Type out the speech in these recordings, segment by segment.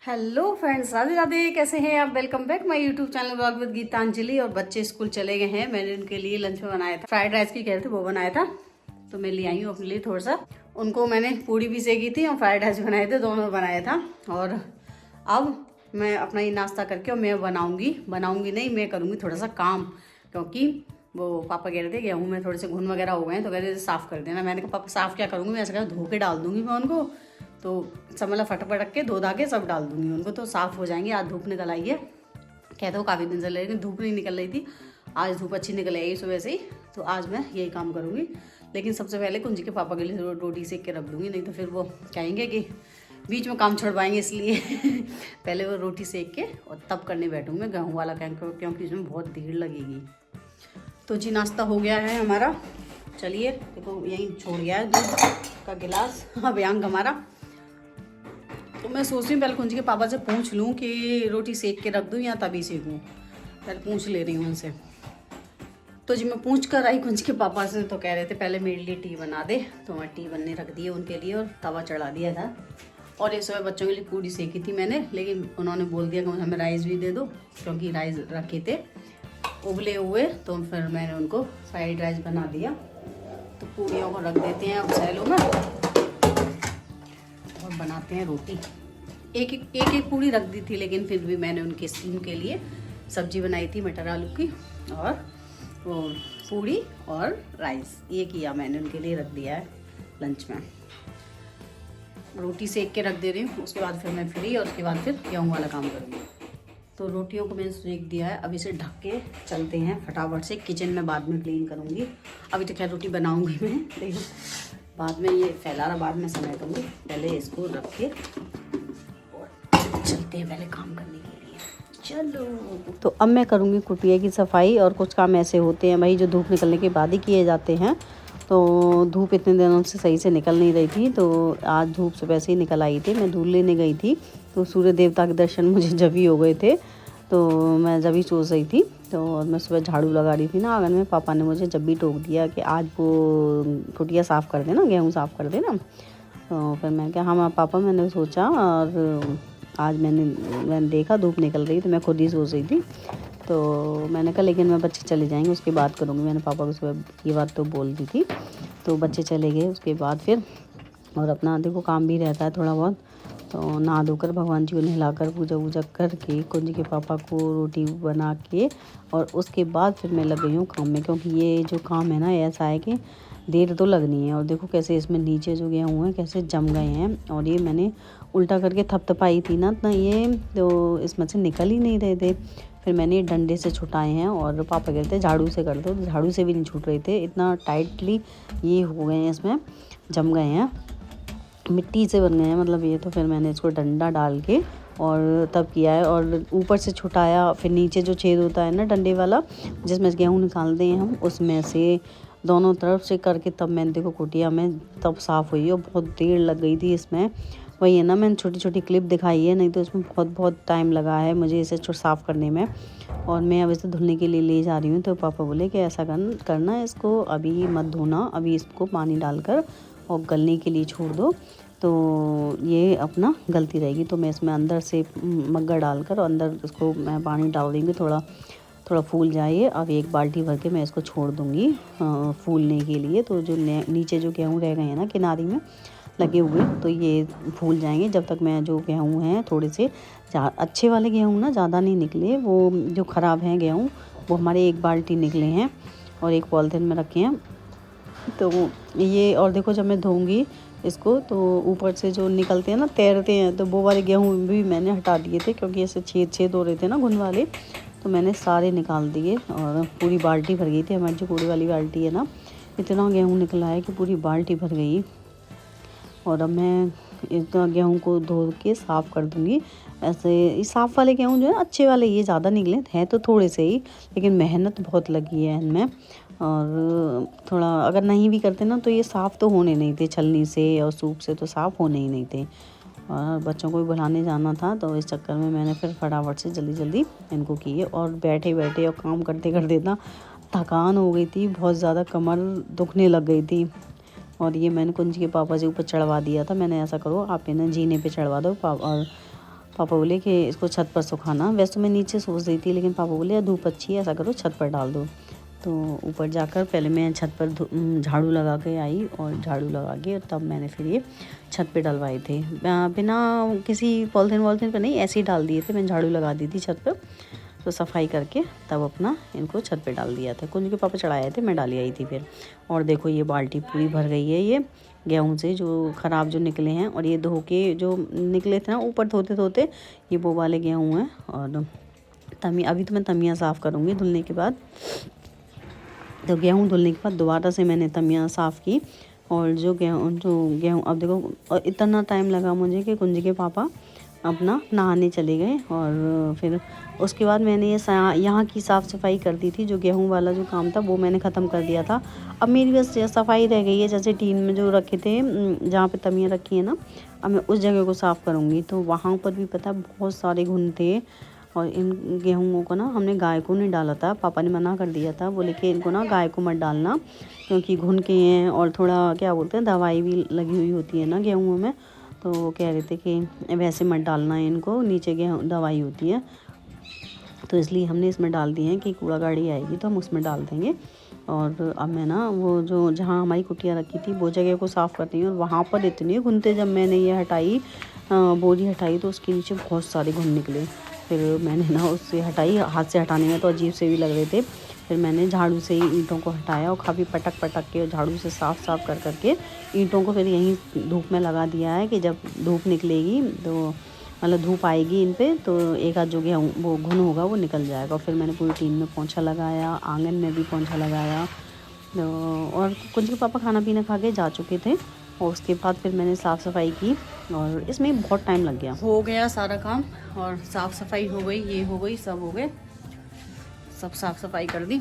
Hello friends, Radhe Radhe. कैसे हैं आप? Welcome back my YouTube channel blog with Geetanjali. और बच्चे स्कूल चले गए हैं। मैंने उनके लिए लंच में बनाया था फ्राइड राइस की कह रहे थे, वो बनाया था तो मैं ले आई हूँ अपने लिए थोड़ा सा। उनको मैंने पूड़ी भी सेकी थी और फ्राइड राइस बनाए थे, दोनों बनाया था। और अब मैं अपना ये नाश्ता करके और मैं बनाऊंगी नहीं, मैं करूँगी थोड़ा सा काम, क्योंकि वो पापा कह रहे थे गेहूँ में थोड़े से घुन वगैरह हो गए हैं, तो कह रहे थे साफ़ कर देना। मैंने कहा पापा साफ़ क्या करूँगी, मैं ऐसा कहा धो के डाल दूँगी मैं उनको, तो सब मतलब फटक के धो धा के सब डाल दूँगी उनको, तो साफ़ हो जाएंगे। आज धूप निकल आई है, कहते हो काफ़ी दिन से, लेकिन धूप नहीं निकल रही थी। आज धूप अच्छी निकल आई सुबह से ही, तो आज मैं यही काम करूँगी। लेकिन सबसे पहले कुंजी के पापा के लिए रोटी सेक के रख दूँगी, नहीं तो फिर वो कहेंगे कि बीच में काम छुड़वाएंगे, इसलिए पहले वो रोटी सेक के और तब करने बैठूँगी मैं गेहूँ वाला काम, क्योंकि इसमें बहुत देर लगेगी। तो जी नाश्ता हो गया है हमारा। चलिए देखो यहीं छोड़ गया है दूध का गिलास अभियांग हमारा। तो मैं सोच रही हूँ पहले कुंजी के पापा से पूछ लूँ कि रोटी सेक के रख दूँ या तभी सेकूँ, पहले पूछ ले रही हूँ उनसे। तो जी मैं पूछ कर आई कुंजी के पापा से, तो कह रहे थे पहले मेरे लिए टी बना दे, तो मैं टी बनने रख दी है उनके लिए और तवा चढ़ा दिया था। और इस समय बच्चों के लिए पूड़ी सेकी थी मैंने, लेकिन उन्होंने बोल दिया कि हमें राइस भी दे दो, क्योंकि राइस रखे थे उबले हुए, तो फिर मैंने उनको फ्राइड राइस बना दिया। तो पूड़ियों को रख देते हैं अब सैलो में और बनाते हैं रोटी। एक पूड़ी रख दी थी, लेकिन फिर भी मैंने उनके स्टीम के लिए सब्जी बनाई थी मटर आलू की, और वो पूड़ी और राइस ये किया मैंने उनके लिए, रख दिया है लंच में। रोटी सेक के रख दे रही हूँ, उसके बाद फिर मैं फ्री, और उसके बाद फिर गेहूँ वाला काम करूँगी। तो रोटियों को मैंने सेक दिया है, अब इसे ढक के चलते हैं फटाफट से। किचन में बाद में क्लीन करूँगी, अभी तो खैर रोटी बनाऊँगी मैं, लेकिन बाद में ये फैला रहा, बाद में समेटूँगी। पहले इसको रख के और चलते हैं पहले काम करने के लिए। चलो तो अब मैं करूँगी कुटिया की सफाई, और कुछ काम ऐसे होते हैं भाई जो धूप निकलने के बाद ही किए जाते हैं। तो धूप इतने दिनों से सही से निकल नहीं रही थी, तो आज धूप से वैसे ही निकल आई थी। मैं दूध लेने गई थी, तो सूर्य देवता के दर्शन मुझे जब ही हो गए थे, तो मैं जब ही सोच रही थी। तो मैं सुबह झाड़ू लगा रही थी ना आंगन में, पापा ने मुझे जब भी टोक दिया कि आज वो कुटिया साफ़ कर देना, गेहूँ साफ़ कर देना। तो फिर मैं क्या, हाँ पापा, मैंने सोचा, और आज मैंने देखा धूप निकल रही, तो मैं खुद ही सोच रही थी। तो मैंने कहा लेकिन मैं बच्चे चले जाएंगे उसके बाद करूँगी, मैंने पापा को सुबह ये बात तो बोल दी थी। तो बच्चे चले गए उसके बाद फिर, और अपना देखो काम भी रहता है थोड़ा बहुत। तो नहा धोकर भगवान जी को नहलाकर पूजा वूजा करके कुंजी के पापा को रोटी बना के, और उसके बाद फिर मैं लग गई हूँ काम में, क्योंकि ये जो काम है ना ऐसा है कि देर तो लगनी है। और देखो कैसे इसमें नीचे जो गेहूँ हैं कैसे जम गए हैं, और ये मैंने उल्टा करके थपथपाई थी ना, तो ये तो इसमें से निकल ही नहीं रहे थे। फिर मैंने ये डंडे से छुटाए हैं, और पापा कहते हैं झाड़ू से कर दो, तो झाड़ू से भी नहीं छूट रहे थे, इतना टाइटली ये हो गए हैं, इसमें जम गए हैं, मिट्टी से बन गए हैं मतलब ये। तो फिर मैंने इसको डंडा डाल के और तब किया है, और ऊपर से छुटाया, फिर नीचे जो छेद होता है ना डंडे वाला जिसमें गेहूँ निकालते हैं हम, उसमें से दोनों तरफ से करके तब मैंने देखो कुटिया में तब साफ़ हुई, और बहुत देर लग गई थी इसमें। वही है ना, मैंने छोटी छोटी क्लिप दिखाई है, नहीं तो इसमें बहुत बहुत टाइम लगा है मुझे इसे साफ़ करने में। और मैं अब इसे धुलने के लिए ले जा रही हूँ, तो पापा बोले कि ऐसा करना इसको अभी मत धोना, अभी इसको पानी डालकर और गलने के लिए छोड़ दो, तो ये अपना गलती रहेगी। तो मैं इसमें अंदर से मग्गा डालकर और अंदर इसको मैं पानी डाल देंगी, थोड़ा थोड़ा फूल जाए। अब एक बाल्टी भर के मैं इसको छोड़ दूँगी फूलने के लिए। तो जो नीचे जो गेहूँ रह गए हैं ना किनारी में लगे हुए, तो ये फूल जाएंगे। जब तक मैं जो गेहूँ हैं थोड़े से अच्छे वाले गेहूँ ना, ज़्यादा नहीं निकले, वो जो ख़राब हैं गेहूँ वो हमारे एक बाल्टी निकले हैं और एक पॉलीथिन में रखे हैं। तो ये, और देखो जब मैं धोऊंगी इसको, तो ऊपर से जो निकलते हैं ना, तैरते हैं, तो वो वाले गेहूँ भी मैंने हटा दिए थे, क्योंकि ऐसे छेद हो रहे थे ना घुन वाले, तो मैंने सारे निकाल दिए। और पूरी बाल्टी भर गई थी, हमारी जो कूड़े वाली बाल्टी है ना, इतना गेहूँ निकला है कि पूरी बाल्टी भर गई। और अब मैं इतना गेहूँ को धो के साफ़ कर दूँगी। ऐसे ये साफ़ वाले गेहूँ जो है अच्छे वाले, ये ज़्यादा निकले हैं तो थोड़े से ही, लेकिन मेहनत बहुत लगी है इनमें। और थोड़ा अगर नहीं भी करते ना, तो ये साफ़ तो होने नहीं थे, छलनी से और सूप से तो साफ़ होने ही नहीं थे। और बच्चों को भी बुलाने जाना था, तो इस चक्कर में मैंने फिर फटाफट से जल्दी जल्दी इनको किए। और बैठे बैठे और काम करते करते ना थकान हो गई थी, बहुत ज़्यादा कमर दुखने लग गई थी। और ये मैंने कुंजी के पापा जी ऊपर चढ़वा दिया था, मैंने ऐसा करो आप इन्हें जीने पे चढ़वा दो, और पापा बोले कि इसको छत पर सुखाना। वैसे तो मैं नीचे सोच रही थी, लेकिन पापा बोले धूप अच्छी है, ऐसा करो छत पर डाल दो। तो ऊपर जाकर पहले मैं छत पर झाड़ू लगा के आई, और झाड़ू लगा के तब मैंने फिर ये छत पे डलवाए थे। बिना किसी पॉलिथीन वॉलिथीन पर नहीं, ऐसे ही डाल दिए थे। मैं झाड़ू लगा दी थी छत पर, तो सफाई करके तब अपना इनको छत पे डाल दिया था। कुंज के पापा चढ़ाए थे, मैं डाली आई थी फिर। और देखो ये बाल्टी पूरी भर गई है ये गेहूं से, जो ख़राब जो निकले हैं। और ये धो के जो निकले थे ना ऊपर धोते धोते, ये वो वाले गेहूं हैं। और अभी तो मैं तमियाँ साफ़ करूँगी धुलने के बाद। तो गेहूँ धुलने के बाद दोबारा से मैंने तमियाँ साफ़ की। और जो गेहूँ अब देखो इतना टाइम लगा मुझे कि कुंज के पापा अपना नहाने चले गए। और फिर उसके बाद मैंने ये यहाँ की साफ़ सफाई कर दी थी। जो गेहूं वाला जो काम था वो मैंने ख़त्म कर दिया था। अब मेरी बस सफाई रह गई है, जैसे टीन में जो रखे थे, जहाँ पे तमियाँ रखी है ना, अब मैं उस जगह को साफ़ करूँगी। तो वहाँ पर भी पता बहुत सारे घुन थे। और इन गेहूँओं को ना हमने गाय को नहीं डाला था, पापा ने मना कर दिया था, बोले कि इनको ना गाय को मत डालना, क्योंकि घुन के हैं और थोड़ा क्या बोलते हैं दवाई भी लगी हुई होती है ना गेहूँ में। तो वो कह रहे थे कि वैसे मत डालना है इनको, नीचे गेहूँ दवाई होती है। तो इसलिए हमने इसमें डाल दिए हैं कि कूड़ा गाड़ी आएगी तो हम उसमें डाल देंगे। और अब मैं ना वो जो जहाँ हमारी कुटिया रखी थी वो जगह को साफ़ करती हूँ। और वहाँ पर इतने घुन थे, जब मैंने ये हटाई बोरी हटाई तो उसके नीचे बहुत सारे घुन निकले। फिर मैंने ना उससे हटाई, हाथ से हटाने में तो अजीब से भी लग रहे थे। फिर मैंने झाड़ू से ही ईंटों को हटाया और काफ़ी पटक के और झाड़ू से साफ़ करके ईंटों को फिर यहीं धूप में लगा दिया है कि जब धूप निकलेगी तो मतलब धूप आएगी इन पे तो एक आध जो गेहूँ वो घुन होगा वो निकल जाएगा। फिर मैंने पूरी टीन में पोंछा लगाया, आंगन में भी पोंछा लगाया। और कुछ के पापा खाना पीना खा के जा चुके थे। और उसके बाद फिर मैंने साफ़ सफाई की और इसमें बहुत टाइम लग गया। हो गया सारा काम और साफ़ सफाई हो गई, ये हो गई, सब हो गए, सब साफ़ सफाई कर दी।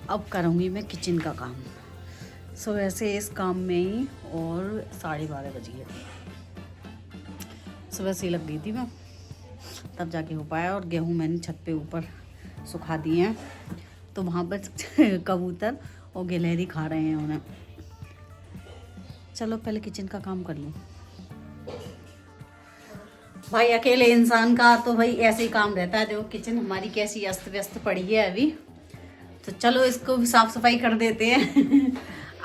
अब करूँगी मैं किचन का काम। सो वैसे इस काम में ही और 12:30 बज गए, सुबह से लग गई थी मैं, तब जाके हो पाया। और गेहूँ मैंने छत पे ऊपर सुखा दिए हैं, तो वहाँ पर कबूतर और गिलहरी खा रहे हैं उन्हें। चलो पहले किचन का काम कर लूँ। भाई अकेले इंसान का तो भाई ऐसे ही काम रहता है। देखो किचन हमारी कैसी अस्त व्यस्त पड़ी है अभी, तो चलो इसको भी साफ सफाई कर देते हैं।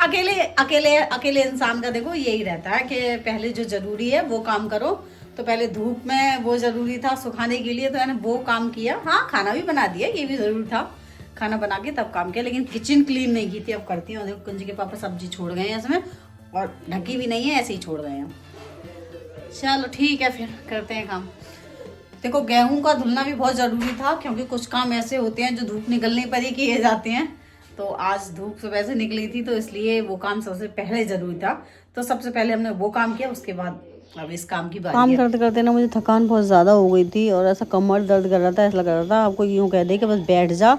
अकेले इंसान का देखो यही रहता है कि पहले जो जरूरी है वो काम करो। तो पहले धूप में वो जरूरी था सुखाने के लिए, तो मैंने वो काम किया। हाँ खाना भी बना दिया, ये भी जरूरी था, खाना बना के तब काम किया, लेकिन किचन क्लीन नहीं की थी। अब करती हूँ। देखो कुंज के पापा सब्जी छोड़ गए हैं इसमें और ढकी भी नहीं है, ऐसे ही छोड़ गए हैं। चलो ठीक है फिर करते हैं काम। देखो गेहूं का धुलना भी बहुत ज़रूरी था, क्योंकि कुछ काम ऐसे होते हैं जो धूप निकलने पर ही किए जाते हैं। तो आज धूप सुबह से निकली थी तो इसलिए वो काम सबसे पहले ज़रूरी था। तो सबसे पहले हमने वो काम किया, उसके बाद अब इस काम की बात। काम करते करते ना मुझे थकान बहुत ज़्यादा हो गई थी और ऐसा कमर दर्द कर रहा था, ऐसा लग रहा था आपको यूँ कह दे कि बस बैठ जा।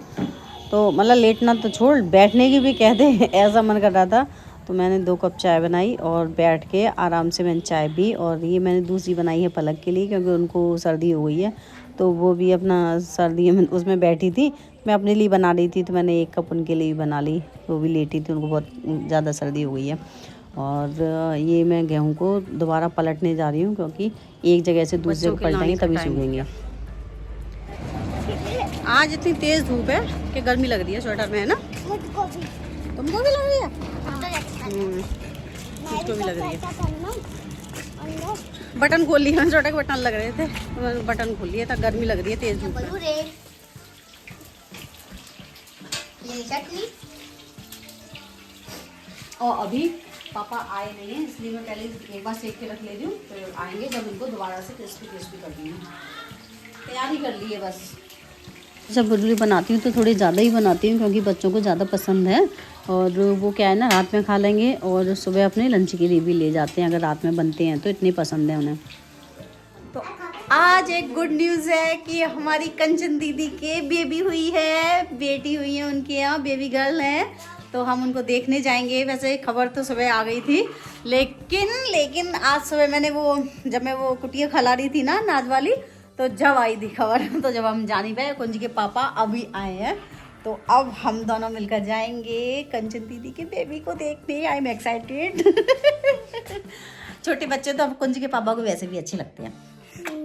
तो मतलब लेटना तो छोड़, बैठने की भी कह दे, ऐसा मन कर रहा था। तो मैंने 2 कप चाय बनाई और बैठ के आराम से मैंने चाय पी। और ये मैंने दूसरी बनाई है पलक के लिए, क्योंकि उनको सर्दी हो गई है, तो वो भी अपना सर्दी में उसमें बैठी थी। मैं अपने लिए बना रही थी तो मैंने 1 कप उनके लिए भी बना ली, वो भी लेटी थी, उनको बहुत ज़्यादा सर्दी हो गई है। और ये मैं गेहूँ को दोबारा पलटने जा रही हूँ, क्योंकि एक जगह से दूसरी जगह पलटेंगे तभी सूखेंगे। आज इतनी तेज़ धूप है कि गर्मी लग रही है स्वेटर में, है ना? तुमको भी लग रही है? मुझको भी लग रही है। बटन खोल लिया, स्वेटर के बटन लग रहे थे, बटन खोल लिए था। गर्मी लग रही है तेज धूप में। और अभी पापा आए नहीं है, इसलिए मैं पहले एक बार सेक के रख ले रही हूँ, फिर आएंगे जब इनको दोबारा से क्रिस्पी कर दी हूँ। तैयारी कर ली है बस। जब बुल्ली बनाती हूँ तो थोड़ी ज़्यादा ही बनाती हूँ, क्योंकि बच्चों को ज़्यादा पसंद है। और वो क्या है ना, रात में खा लेंगे और सुबह अपने लंच के लिए भी ले जाते हैं, अगर रात में बनते हैं तो, इतनी पसंद है उन्हें। तो आज एक गुड न्यूज़ है कि हमारी कंचन दीदी के बेबी हुई है, बेटी हुई है उनके यहाँ, बेबी गर्ल है। तो हम उनको देखने जाएंगे। वैसे खबर तो सुबह आ गई थी, लेकिन आज सुबह मैंने जब मैं वो कुटिया खिला रही थी ना नाच वाली, तो जब आई थी खबर, तो जब हम जा नहीं पाए, कुंज के पापा अभी आए हैं, तो अब हम दोनों मिलकर जाएंगे कंचन दीदी के बेबी को देखने। I am excited. छोटे बच्चे तो अब कुंज के पापा को वैसे भी अच्छे लगते हैं।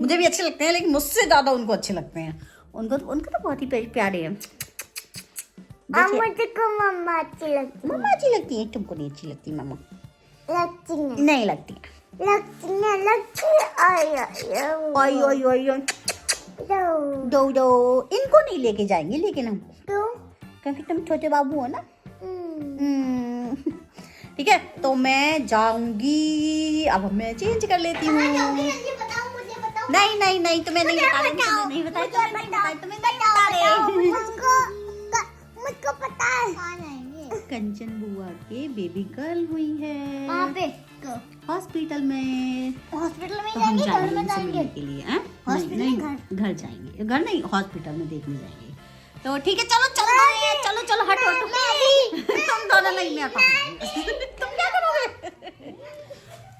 मुझे भी अच्छे लगते हैं, लेकिन मुझसे ज़्यादा उनको अच्छे लगते हैं। उनको तो बहुत ही प्यारे हैं। मुझे को मम्मा अच्छी लगती है। मम्मा अच्छी लगती है, तुमको नहीं अच्छी लगती मम्मा? लगती है। नहीं लगती। दो इनको नहीं लेके जाएंगे लेकिन हम, क्यों? क्योंकि तुम छोटे बाबू हो ना। ठीक है, तो मैं जाऊंगी अब, मैं चेंज कर लेती हूँ। नहीं, तुम्हें नहीं बता रही, नहीं बता रहे। मुझको पता है। कंचन बुआ के बेबी गर्ल हुई है। कहाँ पे? हॉस्पिटल में। हॉस्पिटल में तो हम जाएंगे, घर जाएंगे में उनसे जाएंगे। मिलने के लिए। हॉस्पिटल नहीं, घर जाएंगे, घर नहीं, हॉस्पिटल में देखने जाएंगे। तो ठीक है, चलो चलो हट तुम दोनों नहीं, मैं तुम क्या करोगे?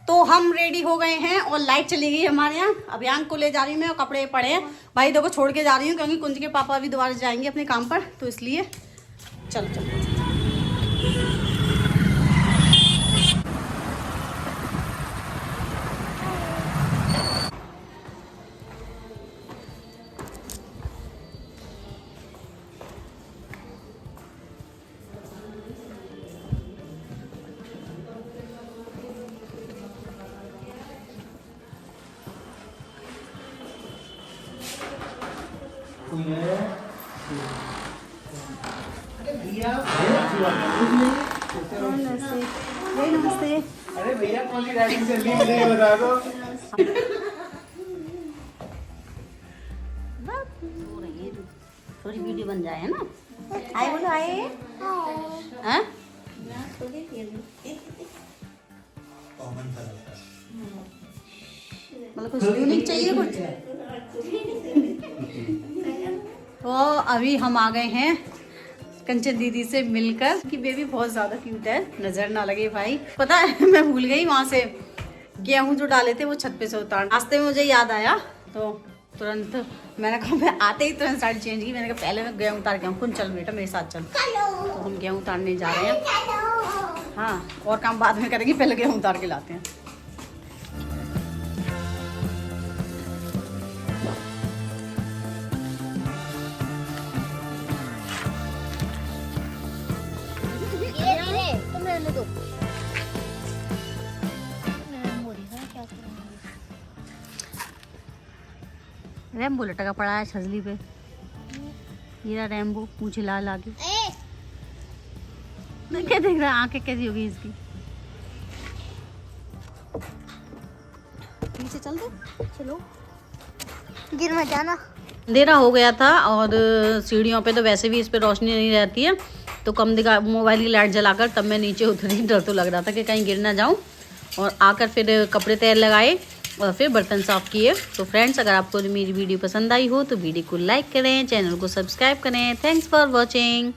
तो हम रेडी हो गए हैं और लाइट चली गई हमारे यहाँ। अब यांग को ले जा रही हूँ मैं और कपड़े पड़े हैं। भाई दो को छोड़ के जा रही हूँ क्योंकि कुंज के पापा अभी दोबारा जाएंगे अपने काम पर, तो इसलिए चलो। नमस्ते। अरे भैया कौन सी ड्राइविंग चल रही है मुझे बता दो। थोड़ी वीडियो बन जाए, है ना? आए बोलो, आए। हाँ? मतलब कुछ यूनिक चाहिए कुछ। तो अभी हम आ गए हैं कंचन दीदी से मिलकर कि बेबी बहुत ज़्यादा क्यूट है, नज़र ना लगे भाई। पता है मैं भूल गई वहाँ से गेहूँ जो डाले थे वो छत पे से उतार, रास्ते में मुझे याद आया तो तुरंत मैंने कहा, मैं आते ही तुरंत साड़ी चेंज की। मैंने कहा पहले मैं गेहूँ उतार के आऊँ, कुछ चल बेटा मेरे साथ चल। तो हम गेहूँ उतारने जा रहे हैं। हाँ, और काम बाद में करेंगे, पहले गेहूँ उतार के लाते हैं। रैम्बो लटका पड़ा है छजली पे। ये रैम्बो पूछे लाल आगे क्या देख रहा है, आंखें कैसी होगी इसकी। पीछे चल दो, चलो गिर मत जाना। अंधेरा हो गया था और सीढ़ियों पे तो वैसे भी इस पे रोशनी नहीं रहती है, तो कम दिखा मोबाइल की लाइट जलाकर तब मैं नीचे उतरी। डर तो लग रहा था कि कहीं गिर ना जाऊं। और आकर फिर कपड़े तैर लगाए और फिर बर्तन साफ़ किए। तो फ्रेंड्स, अगर आपको मेरी वीडियो पसंद आई हो तो वीडियो को लाइक करें, चैनल को सब्सक्राइब करें। Thanks for watching.